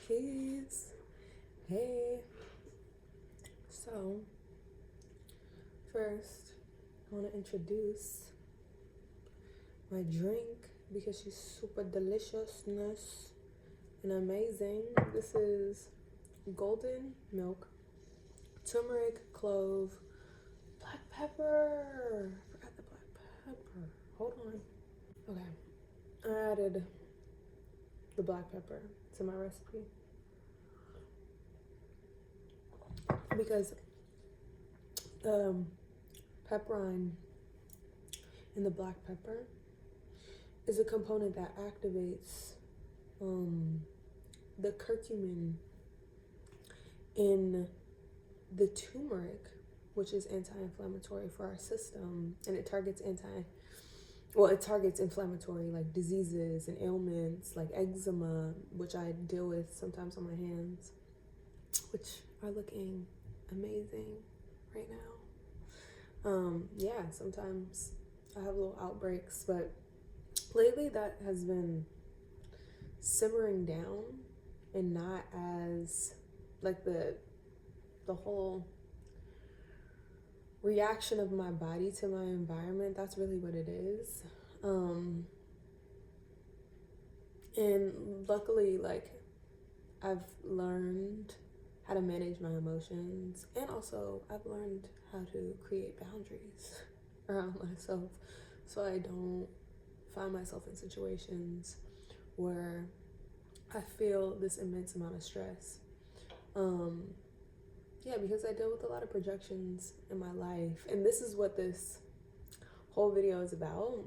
Peace. Hey. So, first, I want to introduce my drink because she's super deliciousness and amazing. This is golden milk, turmeric, clove, black pepper. I forgot the black pepper. Hold on. Okay. I added the black pepper to my recipe because the pepperine in the black pepper is a component that activates the curcumin in the turmeric, which is anti-inflammatory for our system, and it targets inflammatory like diseases and ailments like eczema, which I deal with sometimes on my hands, which are looking amazing right now. Yeah, sometimes I have little outbreaks, but lately that has been simmering down and not as like the whole reaction of my body to my environment. That's really what it is. And luckily, like, I've learned how to manage my emotions, and also I've learned how to create boundaries around myself so I don't find myself in situations where I feel this immense amount of stress. Yeah, because I deal with a lot of projections in my life, and this is what this whole video is about.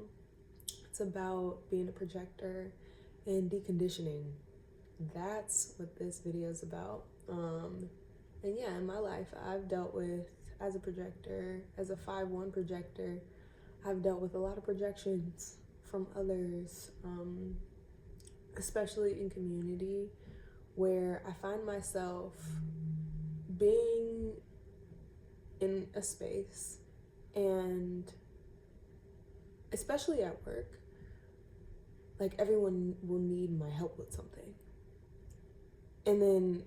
It's about being a projector and deconditioning. That's what this video is about. And yeah, in my life, I've dealt with, as a projector, as a 5/1 projector, I've dealt with a lot of projections from others, especially in community, where I find myself being in a space, and especially at work, like everyone will need my help with something. And then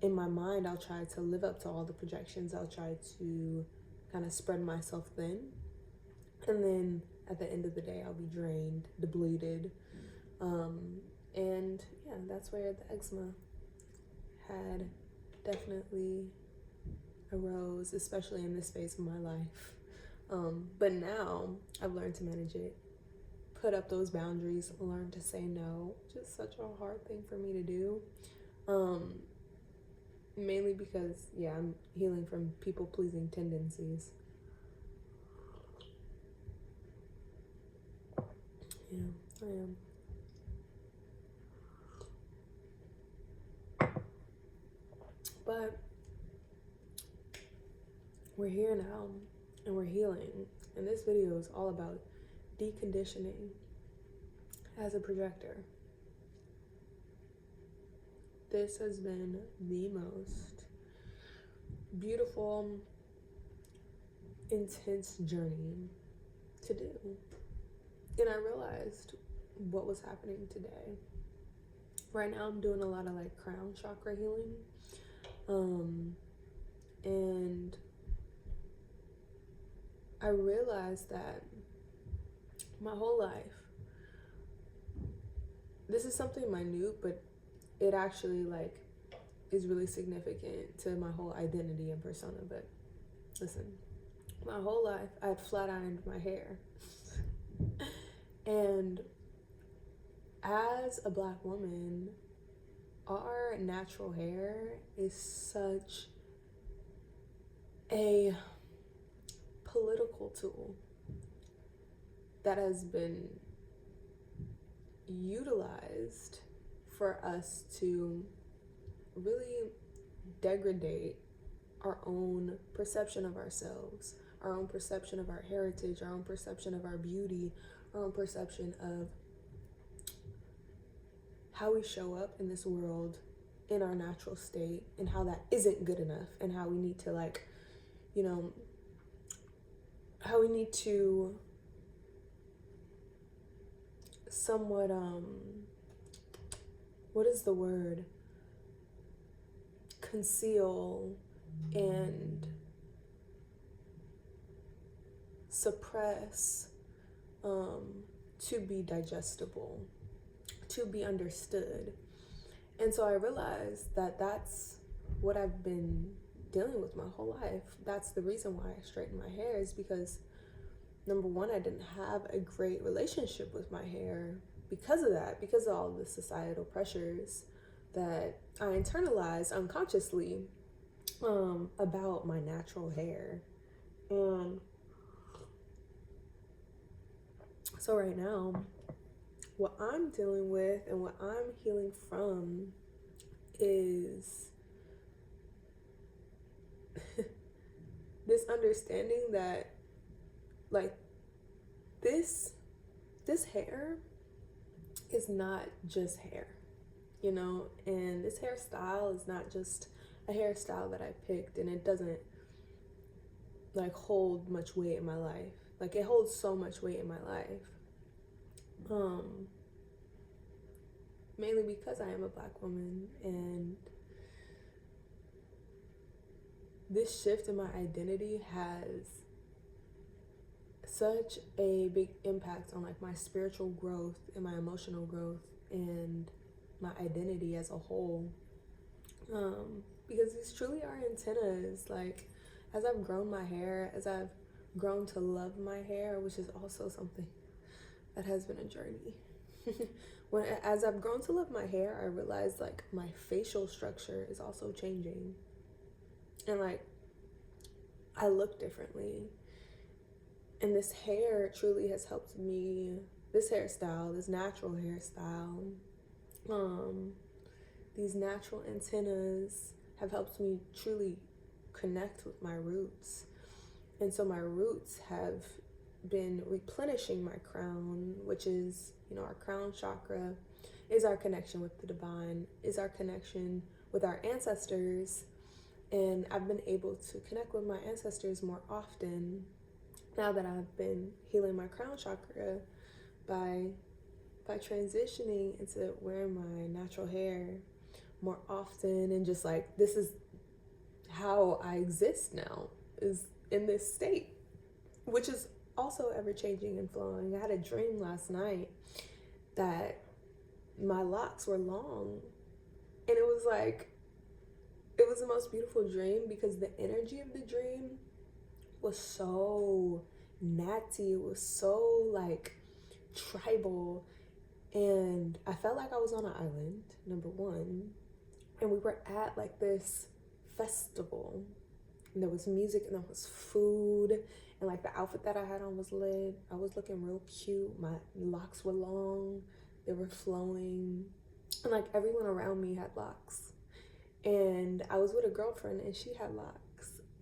in my mind, I'll try to live up to all the projections. I'll try to kind of spread myself thin. And then at the end of the day, I'll be drained, depleted. And yeah, that's where the eczema had definitely arose, especially in this phase of my life. But now I've learned to manage it, put up those boundaries, learn to say no, which is such a hard thing for me to do. Mainly because, yeah, I'm healing from people-pleasing tendencies. Yeah, I am. But we're here now, and we're healing. And this video is all about deconditioning as a projector. This has been the most beautiful, intense journey to do. And I realized what was happening today. Right now I'm doing a lot of like crown chakra healing. And I realized that my whole life, this is something minute, but it actually like is really significant to my whole identity and persona. But listen, my whole life I'd flat ironed my hair. And as a Black woman, our natural hair is such a political tool that has been utilized for us to really degrade our own perception of ourselves, our own perception of our heritage, our own perception of our beauty, our own perception of how we show up in this world in our natural state, and how that isn't good enough, and how we need to like, you know, how we need to somewhat, what is the word? conceal and suppress to be digestible, to be understood. And so I realized that that's what I've been dealing with my whole life. That's the reason why I straighten my hair, is because number one, I didn't have a great relationship with my hair because of that, because of all the societal pressures that I internalized unconsciously about my natural hair. And so right now, what I'm dealing with and what I'm healing from is this understanding that, like, this hair is not just hair, you know, and this hairstyle is not just a hairstyle that I picked, and it doesn't like hold much weight in my life. Like, it holds so much weight in my life, mainly because I am a Black woman, and this shift in my identity has such a big impact on like my spiritual growth and my emotional growth and my identity as a whole, because these truly are antennas. Like, as I've grown my hair, as I've grown to love my hair, which is also something that has been a journey. As I've grown to love my hair, I realized like my facial structure is also changing, and like I look differently. And this hair truly has helped me, this hairstyle, this natural hairstyle, these natural antennas have helped me truly connect with my roots. And so my roots have been replenishing my crown, which is, you know, our crown chakra is our connection with the divine, is our connection with our ancestors. And I've been able to connect with my ancestors more often now that I've been healing my crown chakra by transitioning into wearing my natural hair more often, and just like, this is how I exist now, is in this state, which is also ever changing and flowing. I had a dream last night that my locks were long, and it was like, it was the most beautiful dream because the energy of the dream was so natty, it was so like tribal, and I felt like I was on an island, number one, and we were at like this festival, and there was music and there was food, and like the outfit that I had on was lit. I was looking real cute, my locks were long, they were flowing, and like everyone around me had locks, and I was with a girlfriend and she had locks.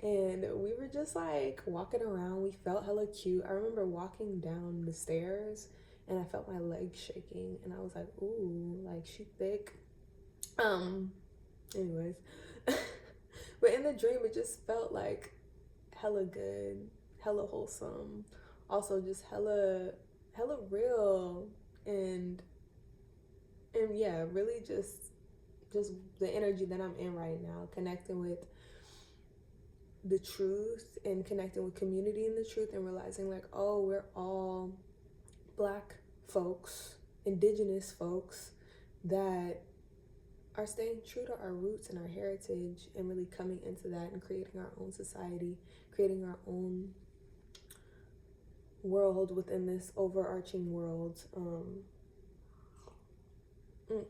And we were just like walking around. We felt hella cute. I remember walking down the stairs and I felt my legs shaking. And I was like, ooh, like she thick. Anyways. But in the dream, it just felt like hella good, hella wholesome. Also just hella real. And yeah, really just the energy that I'm in right now, connecting with the truth and connecting with community in the truth, and realizing like, oh, we're all Black folks, indigenous folks that are staying true to our roots and our heritage, and really coming into that and creating our own society, creating our own world within this overarching world. And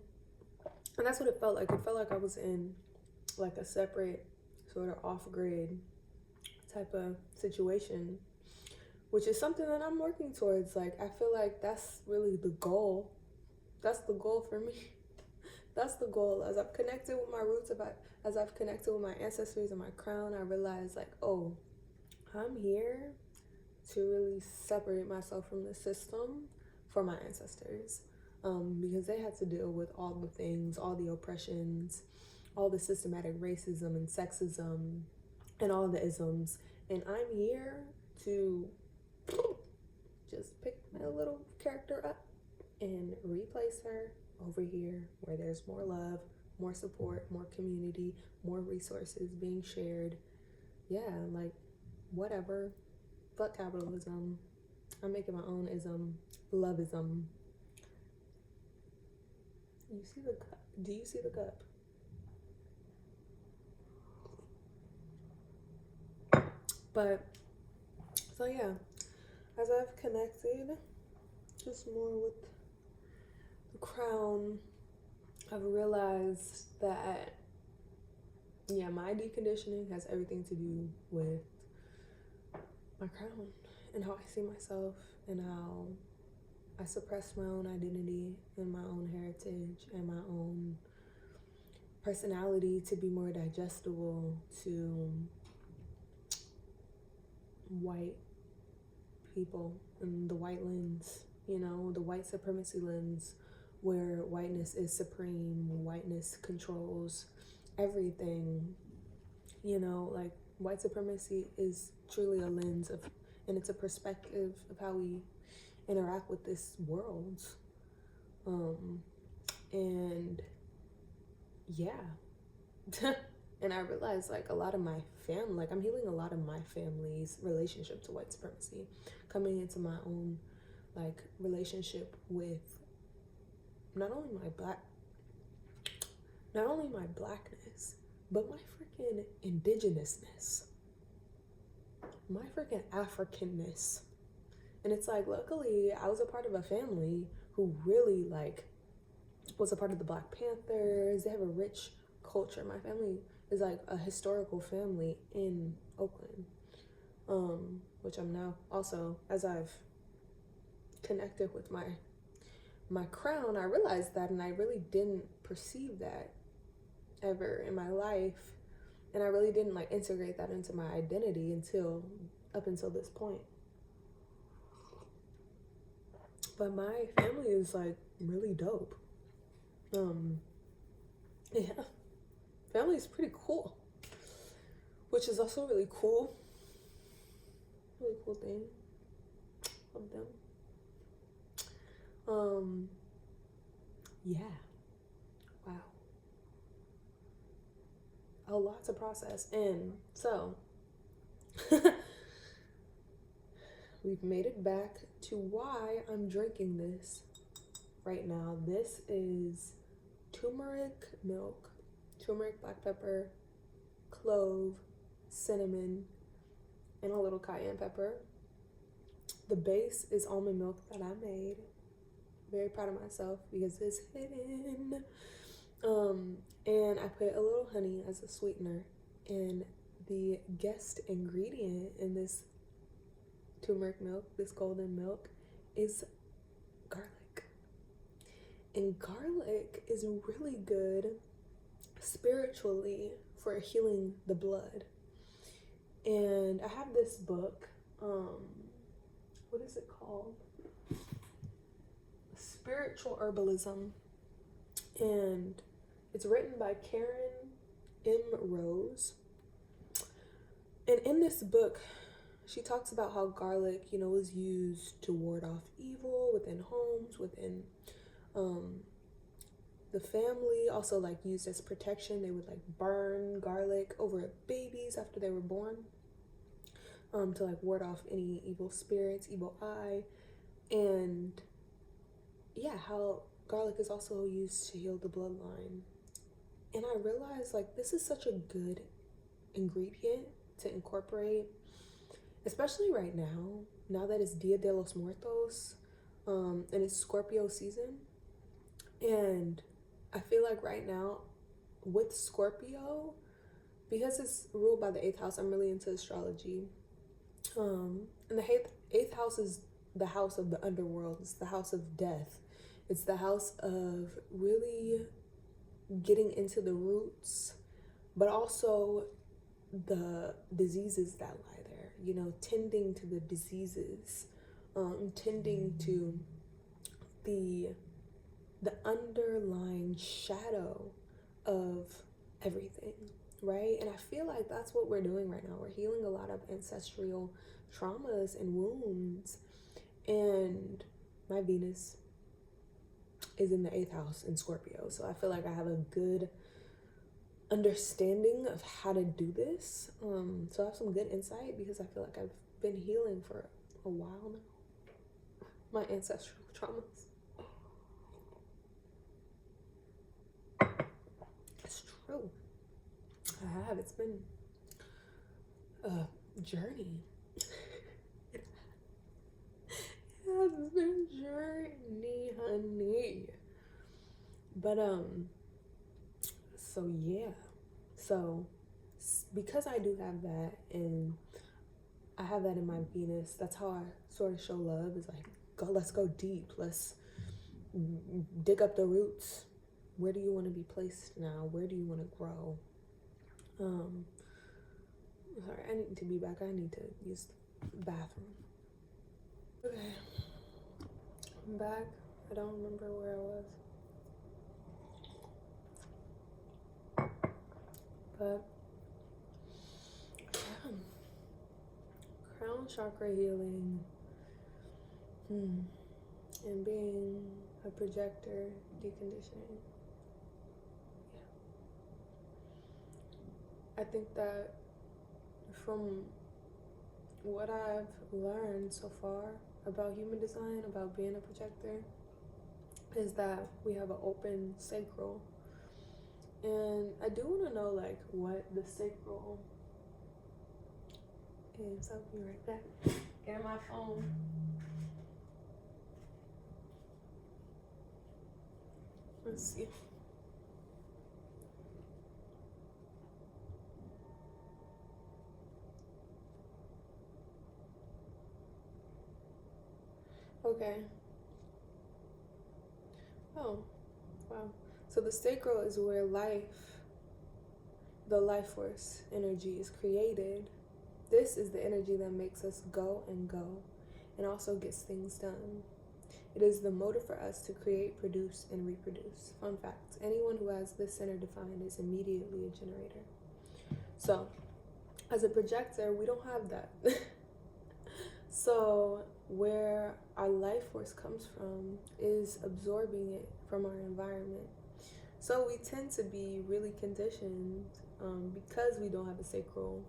that's what it felt like. It felt like I was in like a separate, sort of off-grid type of situation, which is something that I'm working towards. Like, I feel like that's really the goal. That's the goal for me. That's the goal. As I've connected with my roots, as I've connected with my ancestors and my crown, I realize like, oh, I'm here to really separate myself from the system for my ancestors, because they had to deal with all the things, all the oppressions, all the systematic racism and sexism and all the isms, and I'm here to just pick my little character up and replace her over here where there's more love, more support, more community, more resources being shared. Yeah, like whatever. Fuck capitalism. I'm making my own ism. Loveism. You see the cup? Do you see the cup? But, so yeah, as I've connected just more with the crown, I've realized that, yeah, my deconditioning has everything to do with my crown and how I see myself and how I suppress my own identity and my own heritage and my own personality to be more digestible to white people and the white lens, you know, the white supremacy lens, where whiteness is supreme, whiteness controls everything, you know, like white supremacy is truly a lens of, and it's a perspective of how we interact with this world. And yeah. And I realized like a lot of my family, like I'm healing a lot of my family's relationship to white supremacy, coming into my own like relationship with not only my blackness, but my freaking indigenousness, my freaking Africanness. And it's like, luckily I was a part of a family who really like was a part of the Black Panthers. They have a rich culture. My family is like a historical family in Oakland, which I'm now also, as I've connected with my crown, I realized that, and I really didn't perceive that ever in my life, and I really didn't like integrate that into my identity up until this point. But my family is like really dope. Yeah, family is pretty cool, which is also really cool thing of them. Yeah, wow, a lot to process. And so we've made it back to why I'm drinking this right now. This is turmeric milk, turmeric, black pepper, clove, cinnamon, and a little cayenne pepper. The base is almond milk that I made. Very proud of myself because it's hidden. And I put a little honey as a sweetener. And the guest ingredient in this turmeric milk, this golden milk, is garlic. And garlic is really good spiritually for healing the blood. And I have this book, what is it called? Spiritual Herbalism. And it's written by Karen M. Rose. And in this book, she talks about how garlic, you know, is used to ward off evil within homes, within the family, also like used as protection. They would like burn garlic over babies after they were born, to like ward off any evil spirits, evil eye. And yeah, how garlic is also used to heal the bloodline. And I realized like this is such a good ingredient to incorporate, especially right now that it's Dia de los Muertos, and it's Scorpio season. And I feel like right now with Scorpio, because it's ruled by the 8th house, I'm really into astrology. And the 8th house is the house of the underworld. It's the house of death. It's the house of really getting into the roots, but also the diseases that lie there, you know, tending to the diseases, tending to the underlying shadow of everything, right? And I feel like that's what we're doing right now. We're healing a lot of ancestral traumas and wounds. And my Venus is in the 8th house in Scorpio. So I feel like I have a good understanding of how to do this. So I have some good insight because I feel like I've been healing for a while now. My ancestral traumas. It's true. I have. It's been a journey. It has been a journey, honey. But so yeah. So because I do have that, and I have that in my Venus, that's how I sort of show love, is like, let's go deep. Let's dig up the roots. Where do you want to be placed now? Where do you want to grow? Sorry, I need to be back. I need to use the bathroom. Okay, I'm back. I don't remember where I was. But yeah. Crown chakra healing. And being a projector, deconditioning. Yeah. I think that from what I've learned so far about human design, about being a projector, is that we have an open sacral. And I do want to know, like, what the sacral is. I'll be right back. Get my phone. Let's see. Okay. Oh, wow. So the sacral is where the life force energy is created. This is the energy that makes us go and also gets things done. It is the motive for us to create, produce, and reproduce. Fun fact, anyone who has this center defined is immediately a generator. So, as a projector, we don't have that. So, where our life force comes from is absorbing it from our environment. So we tend to be really conditioned because we don't have a sacral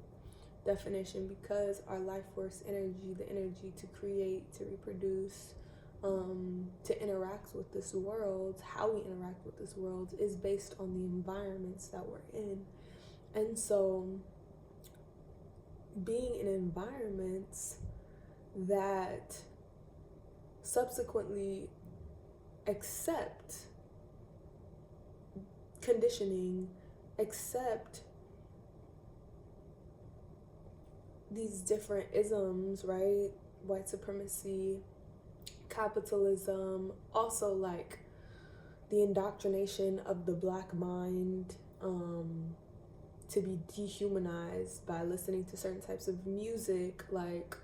definition, because our life force energy, the energy to create, to reproduce, to interact with this world, how we interact with this world is based on the environments that we're in. And so being in environments that subsequently accept conditioning, accept these different isms, right? White supremacy, capitalism, also like the indoctrination of the Black mind, to be dehumanized by listening to certain types of music, like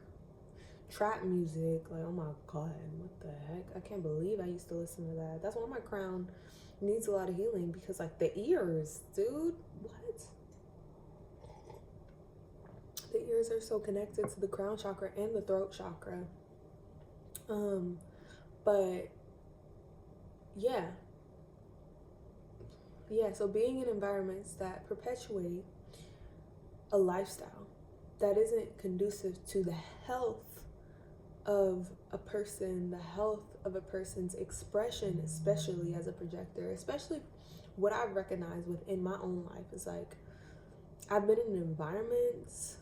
trap music. Like, oh my God, what the heck? I can't believe I used to listen to that. That's why my crown needs a lot of healing, because like the ears, dude, what? The ears are so connected to the crown chakra and the throat chakra. But yeah, so being in environments that perpetuate a lifestyle that isn't conducive to the health of a person, the health of a person's expression, especially as a projector, especially what I've recognized within my own life is like, I've been in environments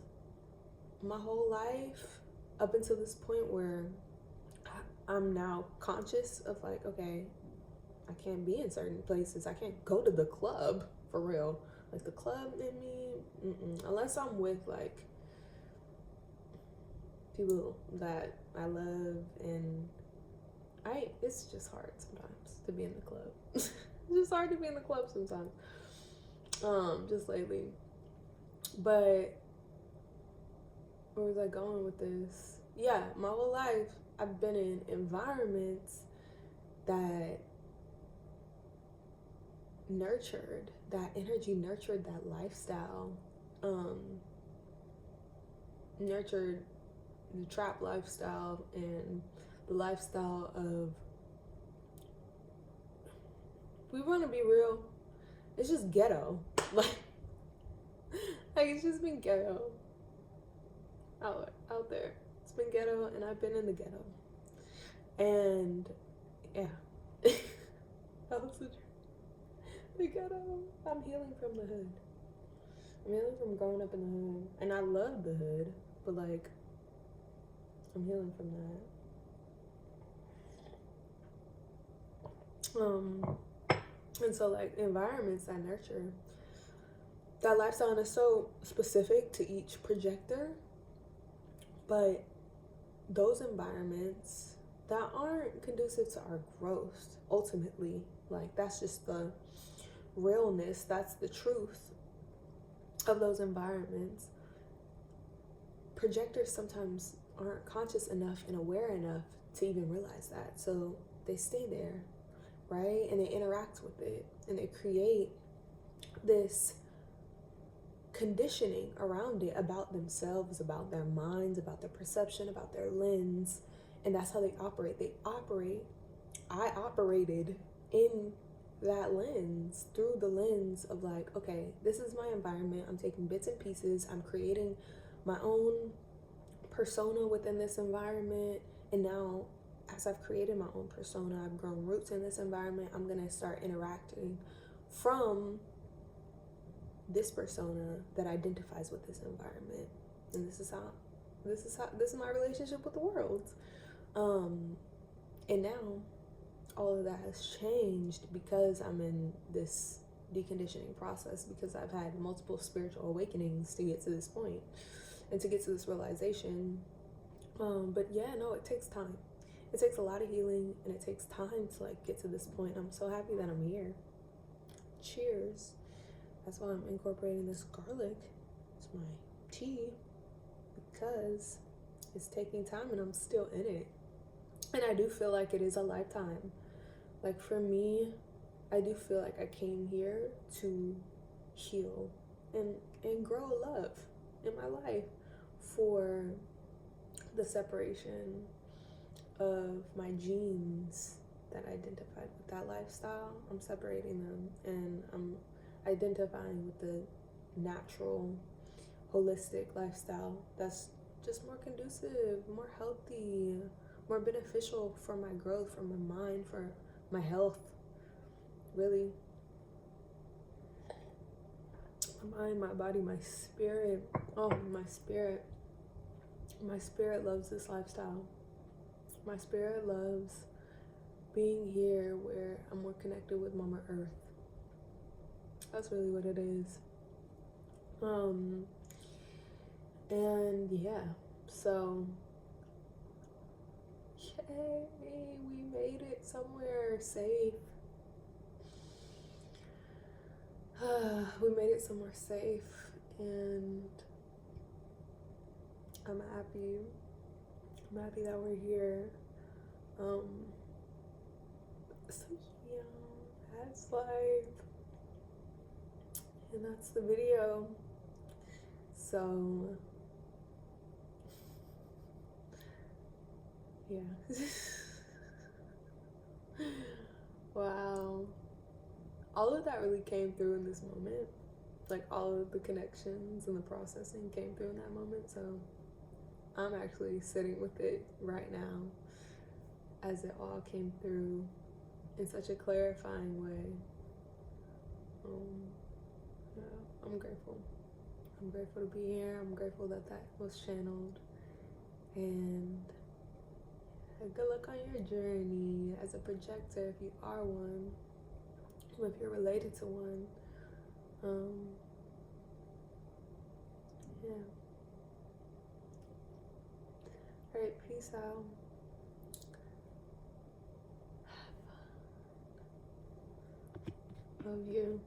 my whole life up until this point where I'm now conscious of like, okay, I can't be in certain places. I can't go to the club for real. Like the club in me, unless I'm with like people that I love, and it's just hard sometimes to be in the club. It's just hard to be in the club sometimes. Just lately. But where was I going with this? Yeah, my whole life I've been in environments that nurtured that energy, nurtured that lifestyle, nurtured the trap lifestyle and the lifestyle of we want to be real. It's just ghetto. Like it's just been ghetto out there. It's been ghetto, and I've been in the ghetto. And yeah, that was the ghetto. I'm healing from the hood. I'm healing from growing up in the hood, and I love the hood, but like, I'm healing from that. And so like environments I nurture, that lifestyle is so specific to each projector, but those environments that aren't conducive to our growth, ultimately, like that's just the realness, that's the truth of those environments. Projectors sometimes aren't conscious enough and aware enough to even realize that, so they stay there, right? And they interact with it, and they create this conditioning around it about themselves, about their minds, about their perception, about their lens. And that's how they operate. I operated in that lens, through the lens of like, okay, this is my environment. I'm taking bits and pieces. I'm creating my own persona within this environment. And now, as I've created my own persona, I've grown roots in this environment. I'm going to start interacting from this persona that identifies with this environment. And this is my relationship with the world. And now all of that has changed because I'm in this deconditioning process, because I've had multiple spiritual awakenings to get to this point and to get to this realization. But yeah, no, it takes time. It takes a lot of healing, and it takes time to like get to this point. I'm so happy that I'm here. Cheers. That's why I'm incorporating this garlic. It's my tea, because it's taking time and I'm still in it. And I do feel like it is a lifetime. Like for me, I do feel like I came here to heal and grow love in my life for the separation of my genes that identified with that lifestyle. I'm separating them, and I'm identifying with the natural, holistic lifestyle that's just more conducive, more healthy, more beneficial for my growth, for my mind, for my health, really. My mind, my body, my spirit. Oh, my spirit. My spirit loves this lifestyle. My spirit loves being here where I'm more connected with Mama Earth. That's really what it is. And yeah, so yay, we made it somewhere safe. We made it somewhere safe, and I'm happy. I'm happy that we're here. So yeah, that's life. And that's the video. So yeah. Wow. All of that really came through in this moment. Like all of the connections and the processing came through in that moment. So I'm actually sitting with it right now as it all came through in such a clarifying way. Yeah, I'm grateful. I'm grateful to be here. I'm grateful that that was channeled. And good luck on your journey as a projector, if you are one, or if you're related to one. Yeah. All right, peace out. Have fun. Love you.